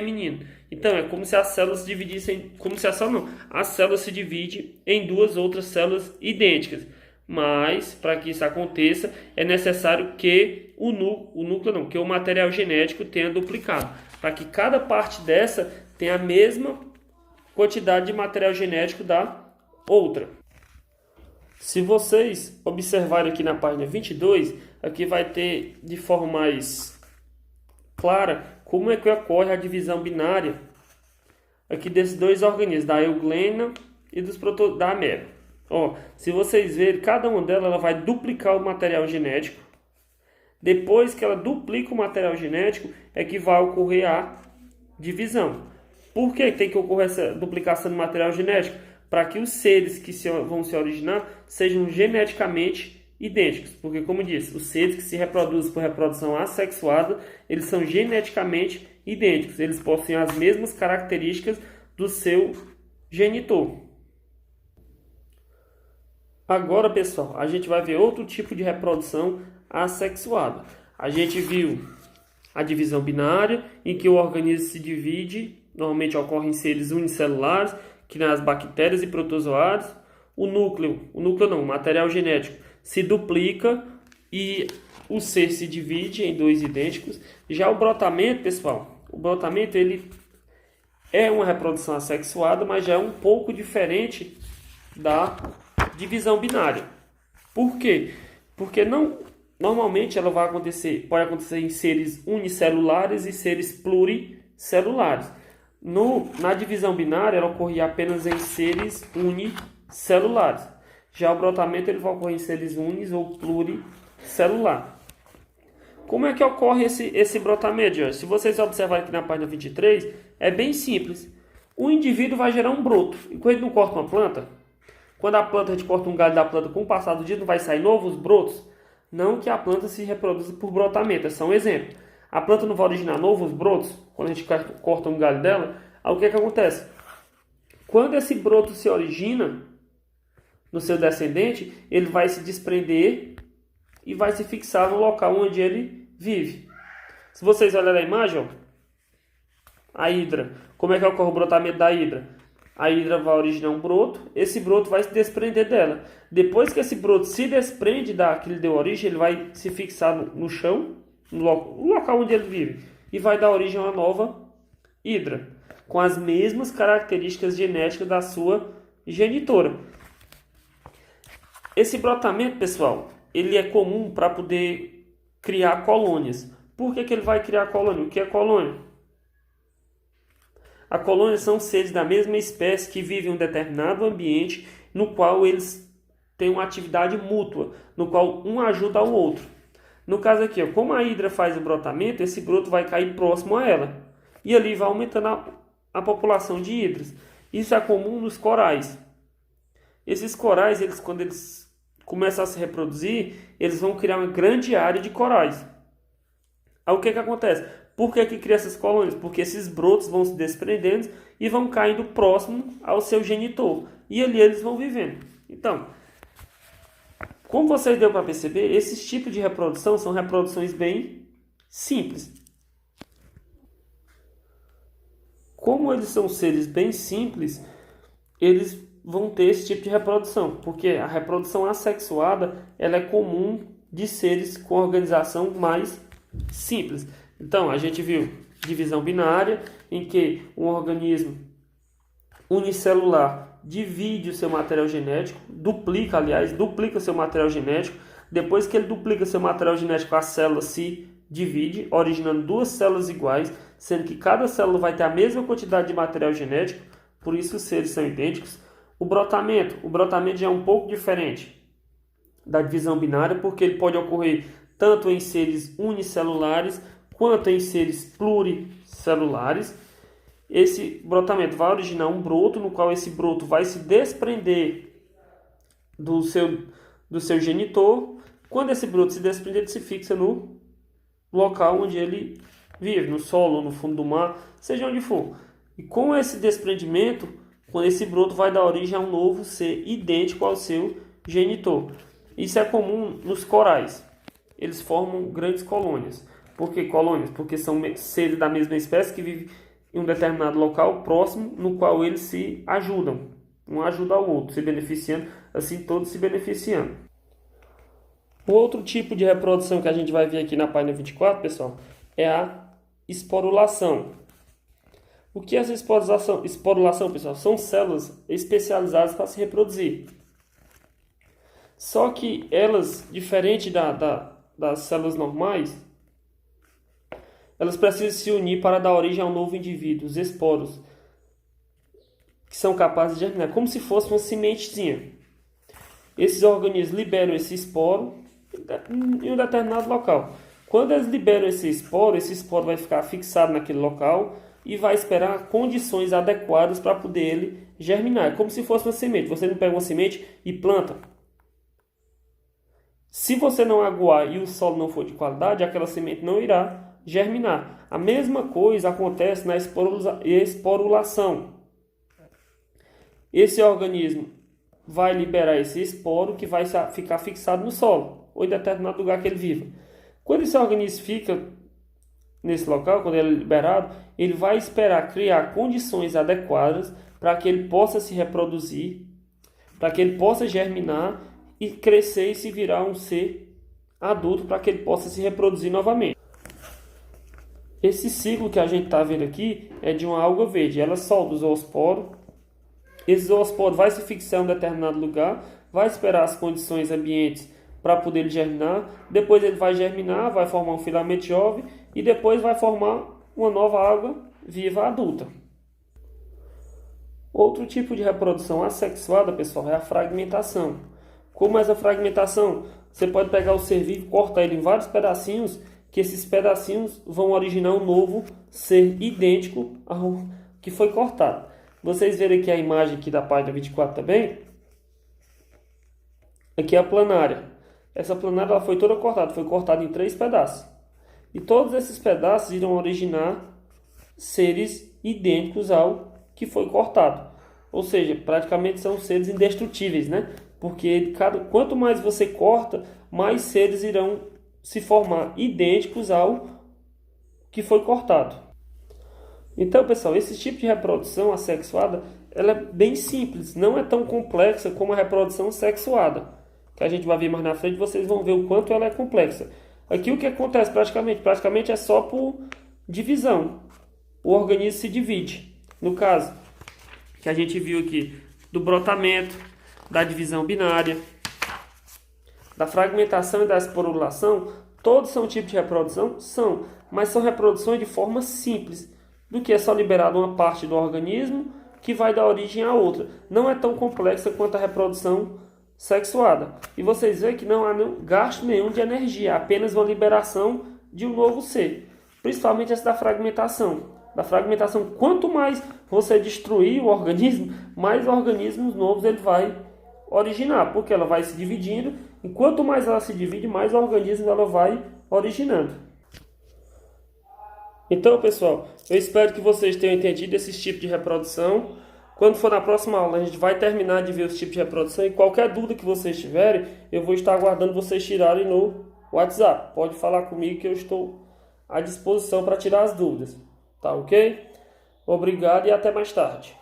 feminino. Então é como se as células se dividissem, como se a célula não, a célula se divide em duas outras células idênticas. Mas para que isso aconteça é necessário que o núcleo não, que o material genético tenha duplicado, para que cada parte dessa tenha a mesma quantidade de material genético da outra. Se vocês observarem aqui na página 22, aqui vai ter de forma mais clara como é que ocorre a divisão binária aqui desses dois organismos, da euglena e da ameba. Ó, se vocês verem, cada uma delas ela vai duplicar o material genético. Depois que ela duplica o material genético, é que vai ocorrer a divisão. Por que tem que ocorrer essa duplicação do material genético? Para que os seres que vão se originar sejam geneticamente idênticos. Porque, como disse, os seres que se reproduzem por reprodução assexuada, eles são geneticamente idênticos. Eles possuem as mesmas características do seu genitor. Agora, pessoal, a gente vai ver outro tipo de reprodução assexuada. A gente viu a divisão binária, em que o organismo se divide, normalmente ocorre em seres unicelulares, que nas bactérias e protozoários. O material genético se duplica e o ser se divide em dois idênticos. Já o brotamento, pessoal, o brotamento ele é uma reprodução assexuada, mas já é um pouco diferente da divisão binária. Por quê? Porque normalmente ela pode acontecer em seres unicelulares e seres pluricelulares. Na divisão binária, ela ocorria apenas em seres unicelulares. Já o brotamento ele vai ocorrer em seres unis ou pluricelulares. Como é que ocorre esse brotamento, Jorge? Se vocês observarem aqui na página 23, é bem simples. O indivíduo vai gerar um broto. E quando ele não corta uma planta, quando a gente corta um galho da planta, com o passar do dia não vai sair novos brotos? Não que a planta se reproduza por brotamento, é só um exemplo. A planta não vai originar novos brotos quando a gente corta um galho dela. Aí o que acontece? Quando esse broto se origina no seu descendente, ele vai se desprender e vai se fixar no local onde ele vive. Se vocês olharem a imagem, ó, a hidra, como é que ocorre o brotamento da hidra? A hidra vai originar um broto, esse broto vai se desprender dela. Depois que esse broto se desprende da que lhe deu origem, ele vai se fixar no chão, no local onde ele vive, e vai dar origem a uma nova hidra, com as mesmas características genéticas da sua genitora. Esse brotamento, pessoal, ele é comum para poder criar colônias. Por que ele vai criar colônia? O que é colônia? A colônia são seres da mesma espécie que vivem em um determinado ambiente no qual eles têm uma atividade mútua, no qual um ajuda ao outro. No caso aqui, ó, como a hidra faz o brotamento, esse broto vai cair próximo a ela. E ali vai aumentando a população de hidras. Isso é comum nos corais. Esses corais, quando eles começam a se reproduzir, eles vão criar uma grande área de corais. Aí o que acontece? Por que cria essas colônias? Porque esses brotos vão se desprendendo e vão caindo próximo ao seu genitor. E ali eles vão vivendo. Então, como vocês deu para perceber, esses tipos de reprodução são reproduções bem simples. Como eles são seres bem simples, eles vão ter esse tipo de reprodução, porque a reprodução assexuada ela é comum de seres com organização mais simples. Então, a gente viu divisão binária, em que um organismo unicelular divide o seu material genético, duplica o seu material genético. Depois que ele duplica seu material genético, a célula se divide, originando duas células iguais, sendo que cada célula vai ter a mesma quantidade de material genético, por isso os seres são idênticos. O brotamento já é um pouco diferente da divisão binária, porque ele pode ocorrer tanto em seres unicelulares quanto em seres pluricelulares. Esse brotamento vai originar um broto, no qual esse broto vai se desprender do seu genitor. Quando esse broto se desprender, ele se fixa no local onde ele vive, no solo, no fundo do mar, seja onde for. E com esse desprendimento, quando esse broto vai dar origem a um novo ser idêntico ao seu genitor. Isso é comum nos corais. Eles formam grandes colônias. Por que colônias? Porque são seres da mesma espécie que vivem em um determinado local próximo, no qual eles se ajudam. Um ajuda ao outro, se beneficiando, assim todos se beneficiando. O outro tipo de reprodução que a gente vai ver aqui na página 24, pessoal, é a esporulação. O que é essa esporulação, pessoal? São células especializadas para se reproduzir. Só que elas, diferente das células normais, elas precisam se unir para dar origem a um novo indivíduo, os esporos, que são capazes de germinar, como se fosse uma sementezinha. Esses organismos liberam esse esporo em um determinado local. Quando eles liberam esse esporo vai ficar fixado naquele local e vai esperar condições adequadas para poder ele germinar. É como se fosse uma semente. Você não pega uma semente e planta. Se você não aguar e o solo não for de qualidade, aquela semente não irá germinar. A mesma coisa acontece na esporulação. Esse organismo vai liberar esse esporo que vai ficar fixado no solo ou em determinado lugar que ele viva. Quando esse organismo fica nesse local, quando ele é liberado, ele vai esperar criar condições adequadas para que ele possa se reproduzir, para que ele possa germinar e crescer e se virar um ser adulto para que ele possa se reproduzir novamente. Esse ciclo que a gente está vendo aqui é de uma alga verde. Ela solta o zoosporo. Esse zoosporo vai se fixar em um determinado lugar, vai esperar as condições ambientes para poder ele germinar. Depois ele vai germinar, vai formar um filamento jovem e depois vai formar uma nova alga viva adulta. Outro tipo de reprodução assexuada, pessoal, é a fragmentação. Como é essa fragmentação? Você pode pegar o ser vivo, cortar ele em vários pedacinhos, que esses pedacinhos vão originar um novo ser idêntico ao que foi cortado. Vocês verem aqui a imagem aqui da página 24 também. Aqui é a planária. Essa planária ela foi toda cortada, foi cortada em 3 pedaços. E todos esses pedaços irão originar seres idênticos ao que foi cortado. Ou seja, praticamente são seres indestrutíveis, né? Porque quanto mais você corta, mais seres irão se formar idênticos ao que foi cortado. Então, pessoal, esse tipo de reprodução assexuada, ela é bem simples, não é tão complexa como a reprodução sexuada, que a gente vai ver mais na frente, vocês vão ver o quanto ela é complexa. Aqui o que acontece praticamente é só por divisão. O organismo se divide. No caso, que a gente viu aqui, do brotamento, da divisão binária, da fragmentação e da esporulação, todos são tipos de reprodução? São, mas são reproduções de forma simples, do que é só liberada uma parte do organismo que vai dar origem a outra. Não é tão complexa quanto a reprodução sexuada. E vocês veem que não há gasto nenhum de energia, apenas uma liberação de um novo ser. Principalmente essa da fragmentação. Quanto mais você destruir o organismo, mais organismos novos ele vai originar, porque ela vai se dividindo, e quanto mais ela se divide, mais organismos ela vai originando. Então, pessoal, eu espero que vocês tenham entendido esse tipo de reprodução. Quando for na próxima aula, a gente vai terminar de ver os tipos de reprodução, e qualquer dúvida que vocês tiverem, eu vou estar aguardando vocês tirarem no WhatsApp. Pode falar comigo que eu estou à disposição para tirar as dúvidas. Tá ok? Obrigado e até mais tarde.